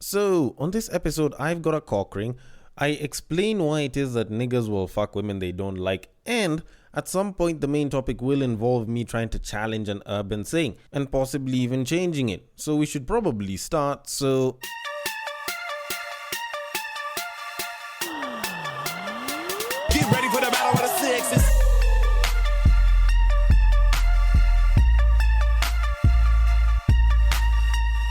So, on this episode, I've got a cock ring. I explain why it is that niggas will fuck women they don't like, and at some point the main topic will involve me trying to challenge an urban saying, and possibly even changing it. So we should probably start, Get ready for the battle of the sexes.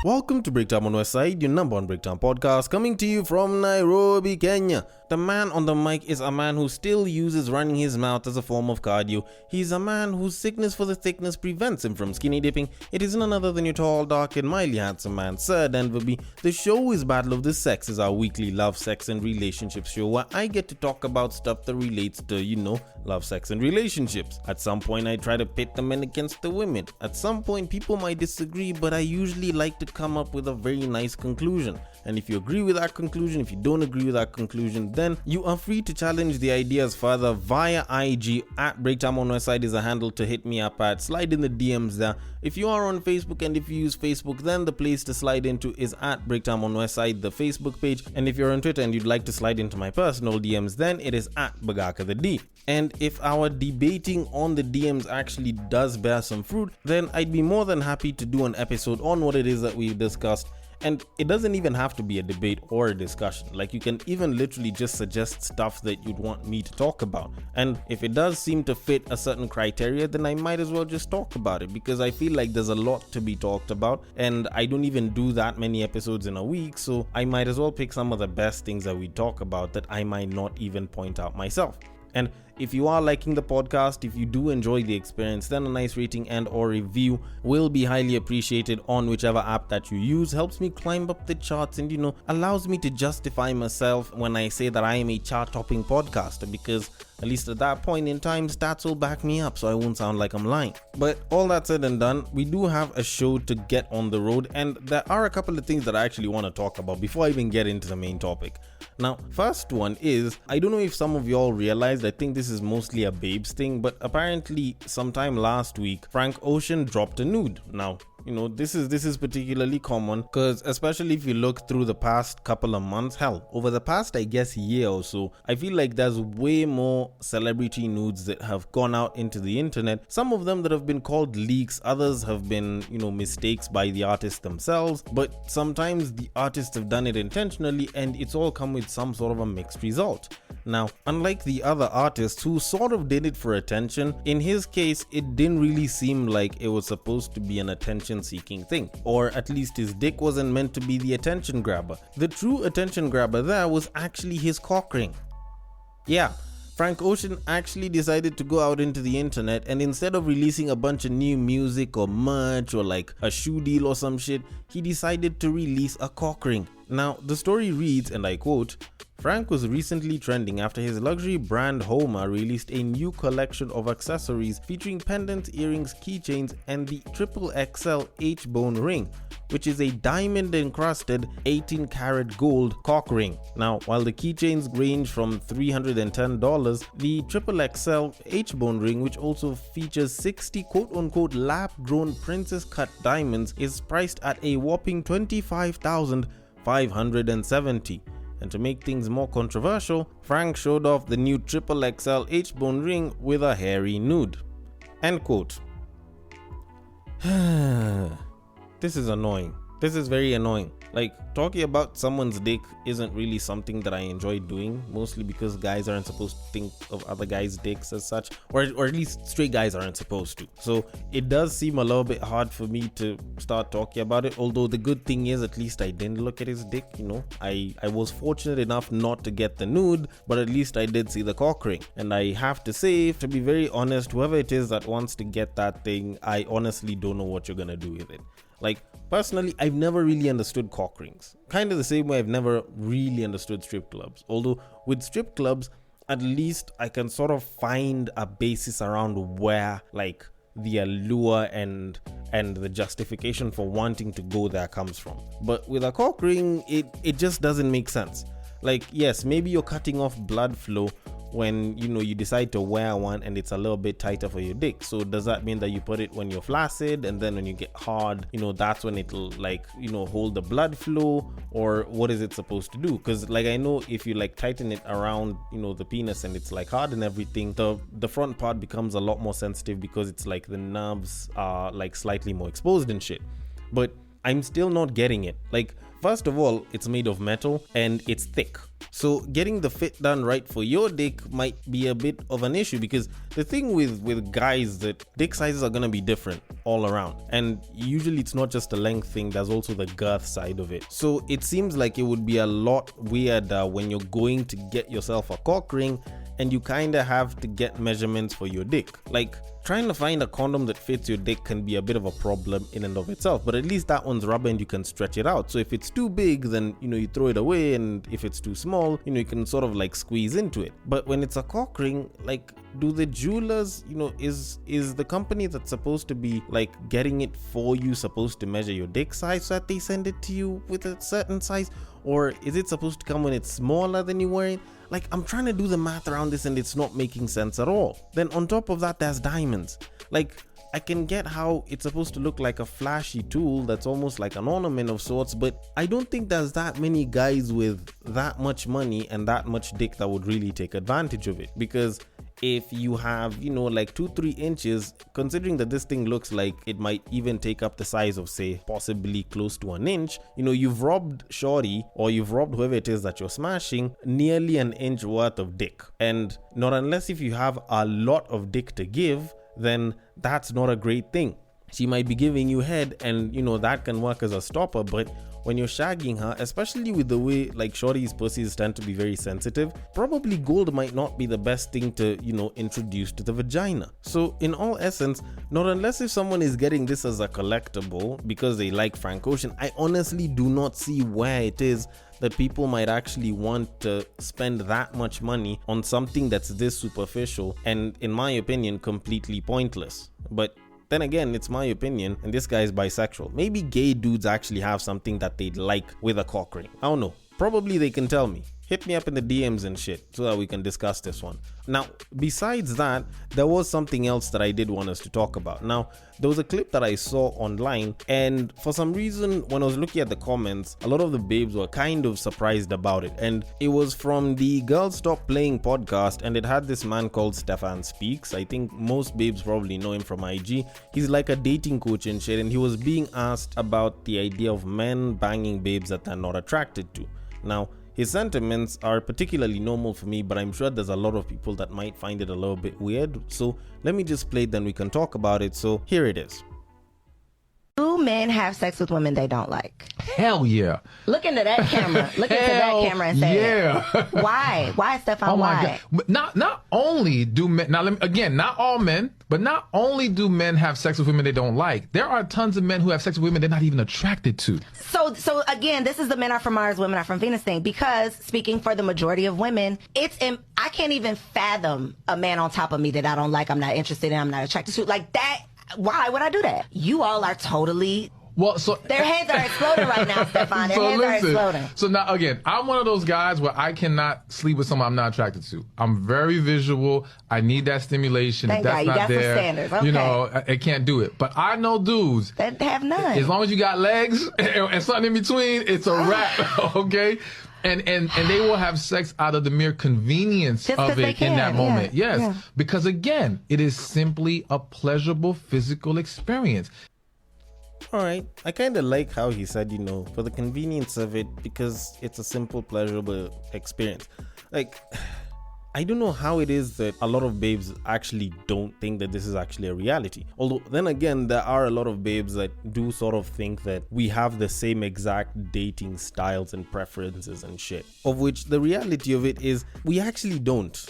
Welcome to Breakdown on West Side, your number one breakdown podcast, coming to you from Nairobi, Kenya. The man on the mic is a man who still uses running his mouth as a form of cardio. He's a man whose sickness for the thickness prevents him from skinny dipping. It is none other than your tall, dark, and mildly handsome man, Sir Denver B. The show is Battle of the Sexes, our weekly love, sex, and relationships show where I get to talk about stuff that relates to, love, sex, and relationships. At some point, I try to pit the men against the women. At some point, people might disagree, but I usually like to come up with a very nice conclusion. And if you agree with that conclusion, if you don't agree with that conclusion, then you are free to challenge the ideas further via IG. At Breakdown on West Side is a handle to hit me up at. Slide in the DMs there. If you are on Facebook and if you use Facebook, then the place to slide into is at Breakdown on West Side, the Facebook page. And if you're on Twitter and you'd like to slide into my personal DMs, then it is at Bagaka the D. And if our debating on the DMs actually does bear some fruit, then I'd be more than happy to do an episode on what it is that we've discussed. And it doesn't even have to be a debate or a discussion. Like, you can even literally just suggest stuff that you'd want me to talk about. And if it does seem to fit a certain criteria, then I might as well just talk about it, because I feel like there's a lot to be talked about. And I don't even do that many episodes in a week, so I might as well pick some of the best things that we talk about that I might not even point out myself. And if you are liking the podcast, if you do enjoy the experience, then a nice rating and or review will be highly appreciated on whichever app that you use. Helps me climb up the charts and, allows me to justify myself when I say that I am a chart-topping podcaster, because at least at that point in time, stats will back me up so I won't sound like I'm lying. But all that said and done, we do have a show to get on the road, and there are a couple of things that I actually want to talk about before I even get into the main topic. Now, first one is, I don't know if some of y'all realized, I think this is mostly a babes thing, but apparently sometime last week, Frank Ocean dropped a nude. Now, this is particularly common, because especially if you look through the past couple of months, hell, over the past, I guess, year or so, I feel like there's way more celebrity nudes that have gone out into the internet. Some of them that have been called leaks, others have been, mistakes by the artists themselves, but sometimes the artists have done it intentionally and it's all come with some sort of a mixed result. Now, unlike the other artists who sort of did it for attention, in his case, it didn't really seem like it was supposed to be an attention-seeking thing. Or at least his dick wasn't meant to be the attention grabber. The true attention grabber there was actually his cock ring. Yeah, Frank Ocean actually decided to go out into the internet, and instead of releasing a bunch of new music or merch or like a shoe deal or some shit, he decided to release a cock ring. Now, the story reads, and I quote, Frank was recently trending after his luxury brand Homer released a new collection of accessories featuring pendants, earrings, keychains, and the XXL H-bone ring, which is a diamond-encrusted 18-karat gold cock ring. Now, while the keychains range from $310, the XXL H-bone ring, which also features 60 quote-unquote lab-grown princess-cut diamonds, is priced at a whopping $25,570. And to make things more controversial, Frank showed off the new XXL H-bone ring with a hairy nude. End quote. This is annoying. This is very annoying. Like, talking about someone's dick isn't really something that I enjoy doing, mostly because guys aren't supposed to think of other guys' dicks as such, or at least straight guys aren't supposed to. So it does seem a little bit hard for me to start talking about it, although the good thing is at least I didn't look at his dick, I was fortunate enough not to get the nude, but at least I did see the cock ring. And I have to say, to be very honest, whoever it is that wants to get that thing, I honestly don't know what you're gonna do with it. Like, personally, I've never really understood cock rings. Kind of the same way I've never really understood strip clubs. Although, with strip clubs, at least I can sort of find a basis around where, like, the allure and the justification for wanting to go there comes from. But with a cock ring, it just doesn't make sense. Like, yes, maybe you're cutting off blood flow, when you decide to wear one and it's a little bit tighter for your dick. So does that mean that you put it when you're flaccid, and then when you get hard, that's when it'll hold the blood flow, or what is it supposed to do? Because I know if you tighten it around the penis and it's hard and everything, the front part becomes a lot more sensitive because it's the nerves are slightly more exposed and shit. But I'm still not getting it. First of all, it's made of metal and it's thick. So getting the fit done right for your dick might be a bit of an issue, because the thing with guys, that dick sizes are going to be different all around. And usually it's not just a length thing, there's also the girth side of it. So it seems like it would be a lot weirder when you're going to get yourself a cock ring and you kind of have to get measurements for your dick. Trying to find a condom that fits your dick can be a bit of a problem in and of itself, but at least that one's rubber and you can stretch it out. So if it's too big, then you throw it away, and if it's too small, you can sort of squeeze into it. But when it's a cock ring, do the jewelers, is the company that's supposed to be getting it for you supposed to measure your dick size so that they send it to you with a certain size? Or is it supposed to come when it's smaller than you wearing? I'm trying to do the math around this and it's not making sense at all. Then on top of that, there's diamonds. I can get how it's supposed to look like a flashy tool that's almost like an ornament of sorts, but I don't think there's that many guys with that much money and that much dick that would really take advantage of it. Because if you have 2-3 inches, considering that this thing looks like it might even take up the size of, say, possibly close to an inch, you've robbed shorty, or you've robbed whoever it is that you're smashing, nearly an inch worth of dick. And not unless if you have a lot of dick to give, then that's not a great thing. She might be giving you head, and that can work as a stopper, but when you're shagging her, especially with the way shorty's pussies tend to be very sensitive, probably gold might not be the best thing to introduce to the vagina. So in all essence, not unless if someone is getting this as a collectible because they like Frank Ocean, I honestly do not see where it is that people might actually want to spend that much money on something that's this superficial and, in my opinion, completely pointless. But then again, it's my opinion, and this guy is bisexual. Maybe gay dudes actually have something that they'd like with a cock ring. I don't know. Probably they can tell me. Hit me up in the DMs and shit so that we can discuss this one. Now, besides that, there was something else that I did want us to talk about. Now, there was a clip that I saw online, and for some reason, when I was looking at the comments, a lot of the babes were kind of surprised about it. And it was from the Girls Stop Playing podcast, and it had this man called Stefan Speaks. I think most babes probably know him from IG. He's like a dating coach and shit, and he was being asked about the idea of men banging babes that they're not attracted to. Now, his sentiments are particularly normal for me, but I'm sure there's a lot of people that might find it a little bit weird. So let me just play it, then we can talk about it. So here it is. Do men have sex with women they don't like? Hell yeah. Look into that camera. Look into that camera and say yeah. Why? Why, Stefan? Oh my why? God. But not only do men, now again, not all men, but not only do men have sex with women they don't like, there are tons of men who have sex with women they're not even attracted to. So again, this is the men are from Mars, women are from Venus thing, because speaking for the majority of women, I can't even fathom a man on top of me that I don't like, I'm not interested in, I'm not attracted to. Like that, why would I do that? You all are totally... Well, so their heads are exploding right now, Stefan. Their heads are exploding. So now, again, I'm one of those guys where I cannot sleep with someone I'm not attracted to. I'm very visual. I need that stimulation. Thank if that's God, you not got some there, standards. Okay. you know, I can't do it. But I know dudes that have none. As long as you got legs and something in between, it's a wrap. Okay. And they will have sex out of the mere convenience of it in that moment. Yeah. Yes. Yeah. Because again, it is simply a pleasurable physical experience. Alright, I kind of like how he said, for the convenience of it, because it's a simple, pleasurable experience. Like, I don't know how it is that a lot of babes actually don't think that this is actually a reality. Although, then again, there are a lot of babes that do sort of think that we have the same exact dating styles and preferences and shit. Of which the reality of it is we actually don't.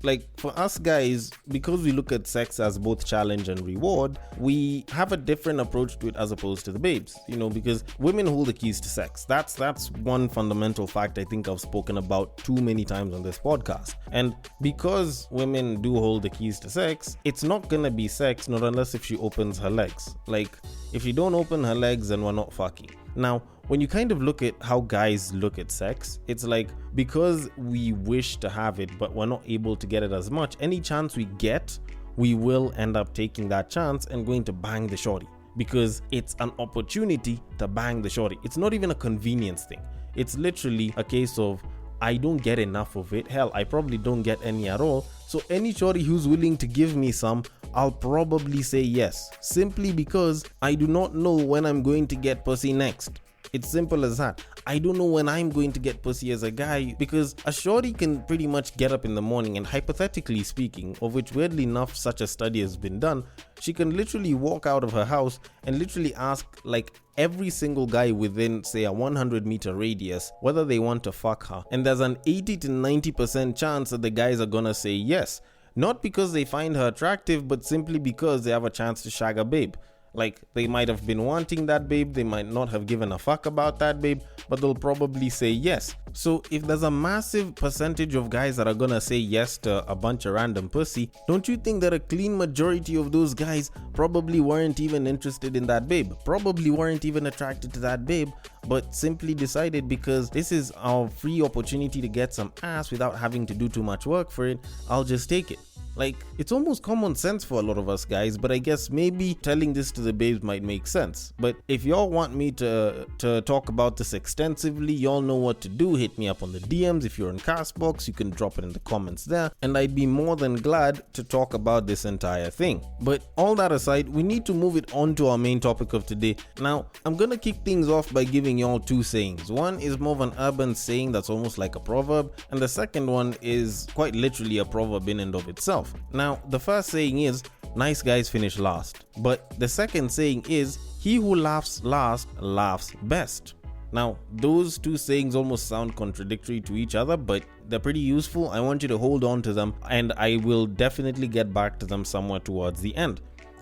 Like, for us guys, because we look at sex as both challenge and reward, we have a different approach to it as opposed to the babes, because women hold the keys to sex. That's one fundamental fact I think I've spoken about too many times on this podcast. And because women do hold the keys to sex, it's not gonna be sex, not unless if she opens her legs. Like, if she don't open her legs, then we're not fucking. Now, when you kind of look at how guys look at sex, it's like, because we wish to have it but we're not able to get it as much, any chance we get, we will end up taking that chance and going to bang the shorty, because it's an opportunity to bang the shorty. It's not even a convenience thing. It's literally a case of, I don't get enough of it. Hell, I probably don't get any at all. So any shorty who's willing to give me some, I'll probably say yes, simply because I do not know when I'm going to get pussy next. It's simple as that. I don't know when I'm going to get pussy as a guy, because a shorty can pretty much get up in the morning and, hypothetically speaking, of which weirdly enough such a study has been done, she can literally walk out of her house and literally ask like every single guy within, say, a 100-meter radius whether they want to fuck her, and there's an 80 to 90% chance that the guys are gonna say yes, not because they find her attractive, but simply because they have a chance to shag a babe. Like, they might have been wanting that babe, they might not have given a fuck about that babe, but they'll probably say yes. So if there's a massive percentage of guys that are gonna say yes to a bunch of random pussy, don't you think that a clean majority of those guys probably weren't even interested in that babe, probably weren't even attracted to that babe, but simply decided, because this is our free opportunity to get some ass without having to do too much work for it, I'll just take it. Like, it's almost common sense for a lot of us guys, but I guess maybe telling this to the babes might make sense. But if y'all want me to talk about this extensively, y'all know what to do. Hit me up on the DMs. If you're in Castbox, you can drop it in the comments there, and I'd be more than glad to talk about this entire thing. But all that aside, we need to move it on to our main topic of today. Now, I'm gonna kick things off by giving y'all two sayings. One is more of an urban saying that's almost like a proverb, and the second one is quite literally a proverb in and of itself. Now, the first saying is, nice guys finish last. But the second saying is, he who laughs last laughs best. Now, those two sayings almost sound contradictory to each other, but they're pretty useful. I want you to hold on to them, and I will definitely get back to them somewhere towards the end.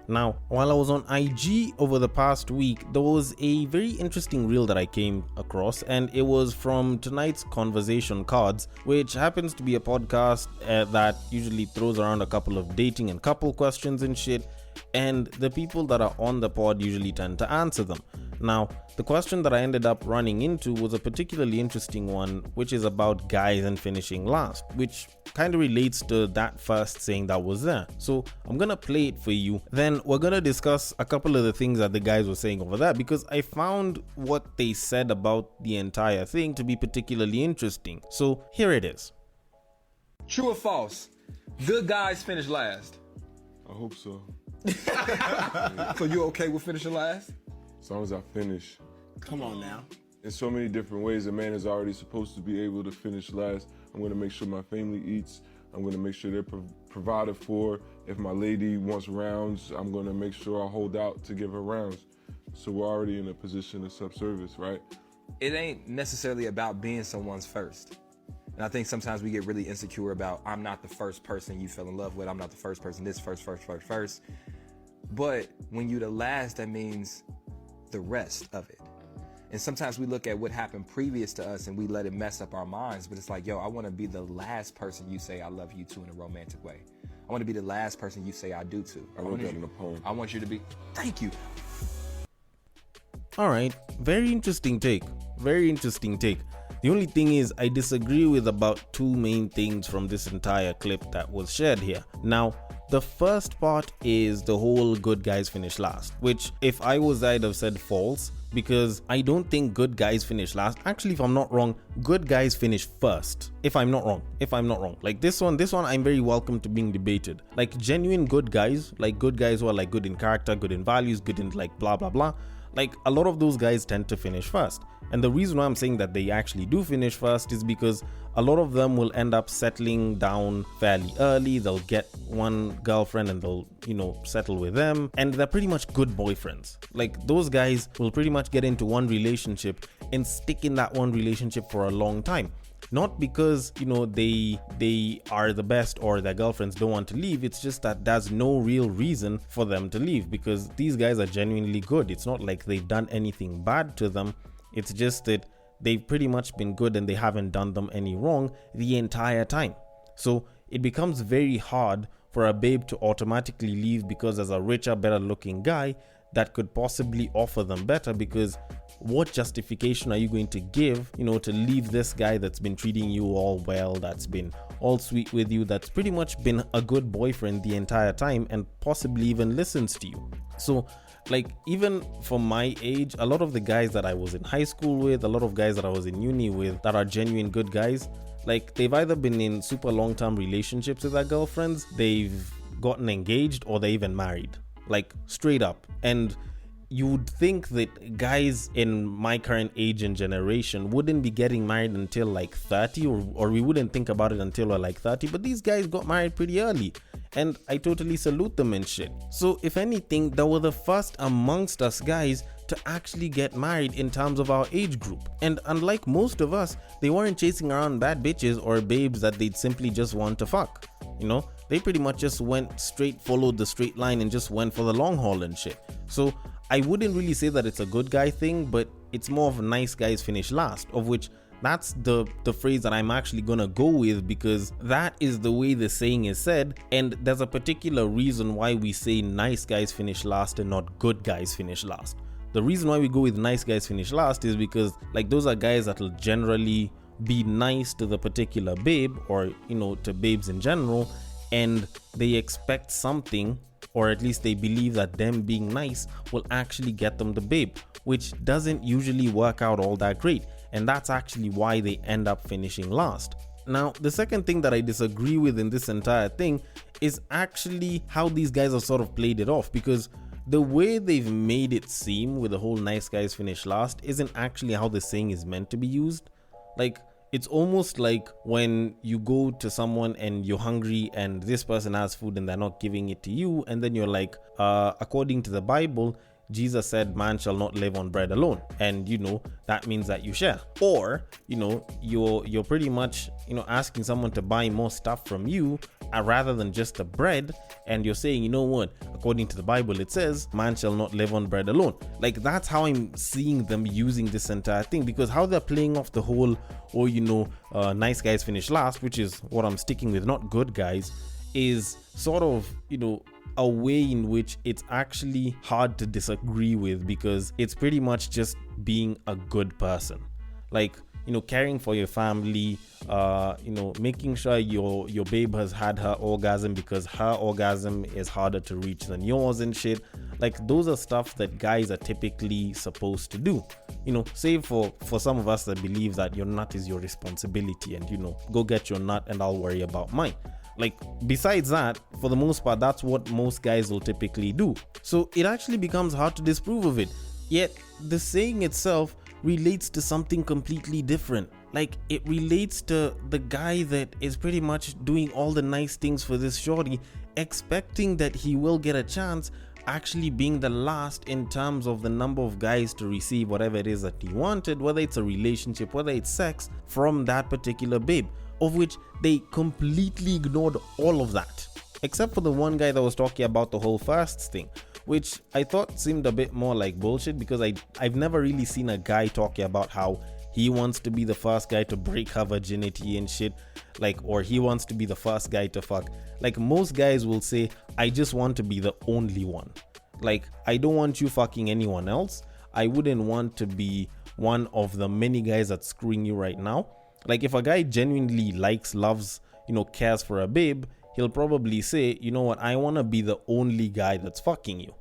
Now, while I was on IG over the past week, there was a very interesting reel that I came across, and it was from tonight's Conversation Cards, which happens to be a podcast that usually throws around a couple of dating and couple questions and shit, and the people that are on the pod usually tend to answer them. Now, the question that I ended up running into was a particularly interesting one, which is about guys and finishing last, which kind of relates to that first saying that was there. So I'm gonna play it for you. Then we're gonna discuss a couple of the things that the guys were saying over there, because I found what they said about the entire thing to be particularly interesting. So here it is. True or false? Good guys finish last. I hope so. So you okay with finishing last? As long as I finish. Come on now. In so many different ways, a man is already supposed to be able to finish last. I'm going to make sure my family eats. I'm going to make sure they're provided for. If my lady wants rounds, I'm going to make sure I hold out to give her rounds. So we're already in a position of subservice, right? It ain't necessarily about being someone's first. And I think sometimes we get really insecure about, I'm not the first person you fell in love with. I'm not the first person, this first. But when you're the last, that means the rest of it. And sometimes we look at what happened previous to us and we let it mess up our minds. But it's like, yo, I want to be the last person you say I love you to in a romantic way. I want to be the last person you say I do to. I wrote that in a poem. I want you to be. Thank you. All right, very interesting take. The only thing is, I disagree with about two main things from this entire clip that was shared here. Now, the first part is the whole good guys finish last, which if I was, I'd have said false, because I don't think good guys finish last. Actually, if I'm not wrong, good guys finish first. If I'm not wrong. Like this one, I'm very welcome to being debated. Like genuine good guys who are like good in character, good in values, good in like blah, blah, blah. Like a lot of those guys tend to finish first. And the reason why I'm saying that they actually do finish first is because a lot of them will end up settling down fairly early. They'll get one girlfriend and they'll, settle with them. And they're pretty much good boyfriends. Like those guys will pretty much get into one relationship and stick in that one relationship for a long time. Not because, they are the best or their girlfriends don't want to leave. It's just that there's no real reason for them to leave because these guys are genuinely good. It's not like they've done anything bad to them. It's just that they've pretty much been good and they haven't done them any wrong the entire time. So it becomes very hard for a babe to automatically leave because there's a richer, better looking guy that could possibly offer them better, because what justification are you going to give, to leave this guy that's been treating you all well, that's been all sweet with you, that's pretty much been a good boyfriend the entire time and possibly even listens to you? So like, even for my age, a lot of the guys that I was in high school with, a lot of guys that I was in uni with that are genuine good guys, like, they've either been in super long-term relationships with their girlfriends, they've gotten engaged, or they're even married, like straight up. And you would think that guys in my current age and generation wouldn't be getting married until like 30, or we wouldn't think about it until we're like 30, but these guys got married pretty early, and I totally salute them and shit. So if anything, they were the first amongst us guys to actually get married in terms of our age group. And unlike most of us, they weren't chasing around bad bitches or babes that they'd simply just want to fuck. They pretty much just went straight, followed the straight line, and just went for the long haul and shit. So I wouldn't really say that it's a good guy thing, but it's more of nice guys finish last, of which that's the phrase that I'm actually gonna go with, because that is the way the saying is said, and there's a particular reason why we say nice guys finish last and not good guys finish last. The reason why we go with nice guys finish last is because, like, those are guys that'll generally be nice to the particular babe, or to babes in general, and they expect something, or at least they believe that them being nice will actually get them the babe, which doesn't usually work out all that great, and that's actually why they end up finishing last. Now, the second thing that I disagree with in this entire thing is actually how these guys have sort of played it off, because the way they've made it seem with the whole nice guys finish last isn't actually how the saying is meant to be used. Like, it's almost like when you go to someone and you're hungry and this person has food and they're not giving it to you, and then you're like, according to the Bible, Jesus said man shall not live on bread alone, and that means that you share. Or you're pretty much asking someone to buy more stuff from you rather than just the bread, and you're saying, what, according to the Bible it says man shall not live on bread alone. Like, that's how I'm seeing them using this entire thing, because how they're playing off the whole nice guys finish last, which is what I'm sticking with, not good guys, is sort of a way in which it's actually hard to disagree with, because it's pretty much just being a good person, like caring for your family, making sure your babe has had her orgasm, because her orgasm is harder to reach than yours and shit. Like, those are stuff that guys are typically supposed to do, save for some of us that believe that your nut is your responsibility, and go get your nut and I'll worry about mine. Like, besides that, for the most part, that's what most guys will typically do. So it actually becomes hard to disprove of it. Yet the saying itself relates to something completely different. Like, it relates to the guy that is pretty much doing all the nice things for this shorty, expecting that he will get a chance, actually being the last in terms of the number of guys to receive whatever it is that he wanted, whether it's a relationship, whether it's sex, from that particular babe, of which they completely ignored all of that, except for the one guy that was talking about the whole firsts thing, which I thought seemed a bit more like bullshit, because I've never really seen a guy talking about how he wants to be the first guy to break her virginity and shit, like, or he wants to be the first guy to fuck. Like, most guys will say, I just want to be the only one. Like, I don't want you fucking anyone else. I wouldn't want to be one of the many guys that's screwing you right now. Like, if a guy genuinely likes, loves, cares for a babe, he'll probably say, what, I want to be the only guy that's fucking you.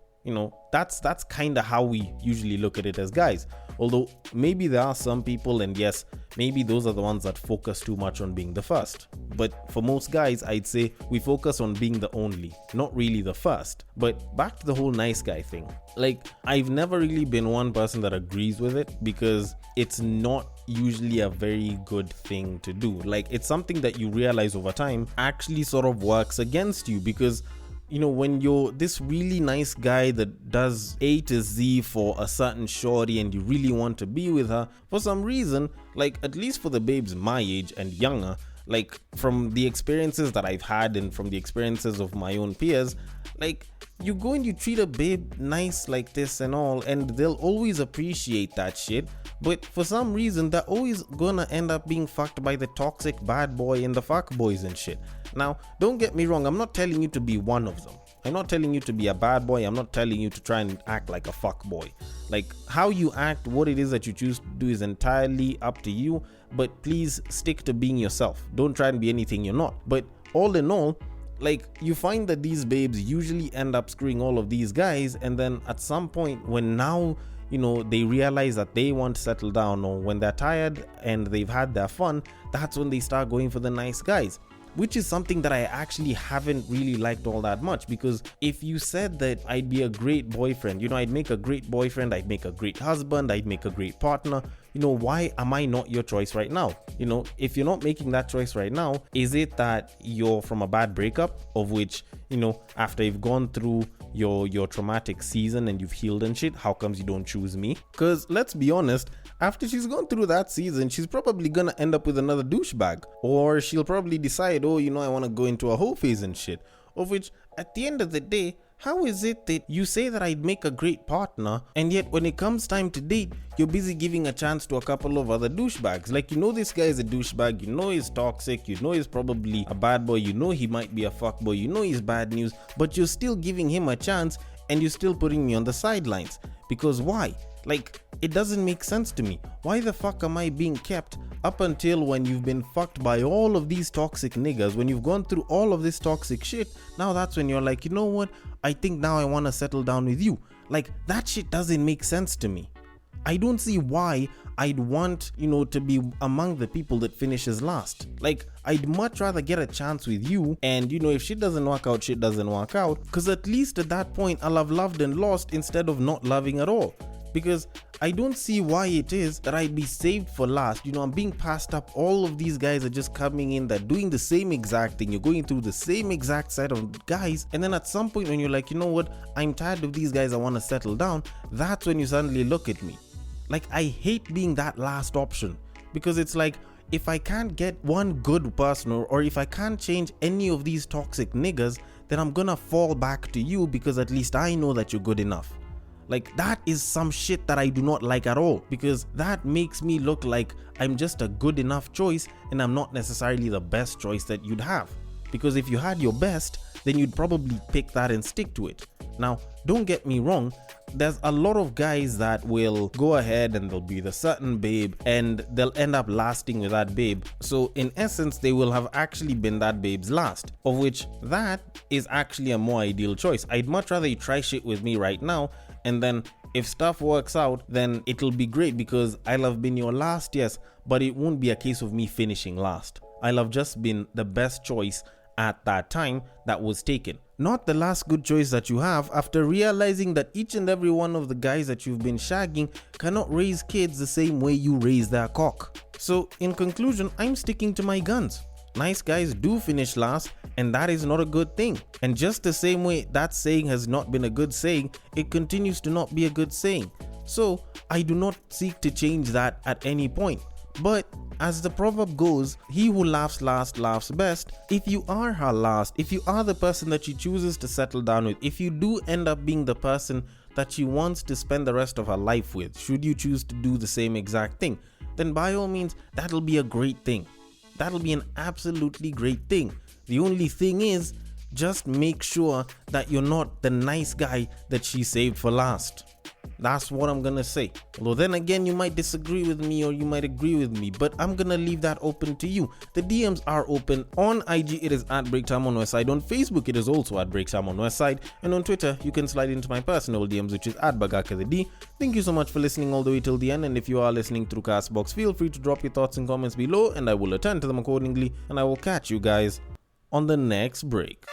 That's kind of how we usually look at it as guys. Although maybe there are some people, and yes, maybe those are the ones that focus too much on being the first. But for most guys, I'd say we focus on being the only, not really the first. But back to the whole nice guy thing. Like, I've never really been one person that agrees with it, because it's not usually a very good thing to do. Like, it's something that you realize over time actually sort of works against you, because when you're this really nice guy that does A to Z for a certain shorty and you really want to be with her, for some reason, like, at least for the babes my age and younger, like, from the experiences that I've had and from the experiences of my own peers, like, you go and you treat a babe nice like this and all, and they'll always appreciate that shit, but for some reason they're always gonna end up being fucked by the toxic bad boy and the fuck boys and shit. Now, don't get me wrong, I'm not telling you to be one of them. I'm not telling you to be a bad boy. I'm not telling you to try and act like a fuck boy. Like, how you act, what it is that you choose to do is entirely up to you, but please stick to being yourself. Don't try and be anything you're not. But all in all, like, you find that these babes usually end up screwing all of these guys, and then at some point when now, you know, they realize that they want to settle down, or when they're tired and they've had their fun, that's when they start going for the nice guys. Which is something that I actually haven't really liked all that much, because if you said that I'd be a great boyfriend, you know, I'd make a great boyfriend, I'd make a great husband, I'd make a great partner, you know, why am I not your choice right now? You know, if you're not making that choice right now, is it that you're from a bad breakup, of which, you know, after you've gone through your traumatic season and you've healed and shit, how comes you don't choose me? Because let's be honest, after she's gone through that season, she's probably gonna end up with another douchebag, or she'll probably decide, oh, you know, I want to go into a whole phase and shit, of which at the end of the day, how is it that you say that I'd make a great partner, and yet when it comes time to date, you're busy giving a chance to a couple of other douchebags? Like, you know this guy is a douchebag, you know he's toxic, you know he's probably a bad boy, you know he might be a fuckboy, you know he's bad news, but you're still giving him a chance, and you're still putting me on the sidelines. Because why? Like, it doesn't make sense to me. Why the fuck am I being kept up until when you've been fucked by all of these toxic niggas, when you've gone through all of this toxic shit? Now that's when you're like, you know what? I think now I want to settle down with you. Like, that shit doesn't make sense to me. I don't see why I'd want, you know, to be among the people that finishes last. Like, I'd much rather get a chance with you, and, you know, if shit doesn't work out, shit doesn't work out, because at least at that point I'll have loved and lost instead of not loving at all. Because I don't see why it is that I'd be saved for last. You know, I'm being passed up. All of these guys are just coming in, they're doing the same exact thing. You're going through the same exact set of guys. And then at some point when you're like, you know what, I'm tired of these guys, I want to settle down. That's when you suddenly look at me. Like, I hate being that last option. Because it's like, if I can't get one good person, or if I can't change any of these toxic niggas, then I'm gonna fall back to you, because at least I know that you're good enough. Like, that is some shit that I do not like at all, because that makes me look like I'm just a good enough choice and I'm not necessarily the best choice that you'd have. Because if you had your best, then you'd probably pick that and stick to it. Now, don't get me wrong, there's a lot of guys that will go ahead and they'll be the certain babe and they'll end up lasting with that babe. So in essence, they will have actually been that babe's last, of which that is actually a more ideal choice. I'd much rather you try shit with me right now, and then if stuff works out, then it'll be great, because I'll have been your last, yes, but it won't be a case of me finishing last. I'll have just been the best choice at that time that was taken. Not the last good choice that you have after realizing that each and every one of the guys that you've been shagging cannot raise kids the same way you raise their cock. So in conclusion, I'm sticking to my guns. Nice guys do finish last, and that is not a good thing. And just the same way that saying has not been a good saying, it continues to not be a good saying. So I do not seek to change that at any point. But as the proverb goes, he who laughs last laughs best. If you are her last, if you are the person that she chooses to settle down with, if you do end up being the person that she wants to spend the rest of her life with, should you choose to do the same exact thing, then by all means, that'll be a great thing. That'll be an absolutely great thing. The only thing is, just make sure that you're not the nice guy that she saved for last. That's what I'm gonna say. Although then again, you might disagree with me or you might agree with me, but I'm gonna leave that open to you. The DMs are open. On IG, it is at Breaktime on Westside. On Facebook, it is also at Breaktime on Westside. And on Twitter, you can slide into my personal DMs, which is at Bagaka the D. Thank you so much for listening all the way till the end. And if you are listening through Castbox, feel free to drop your thoughts and comments below, and I will attend to them accordingly. And I will catch you guys on the next break.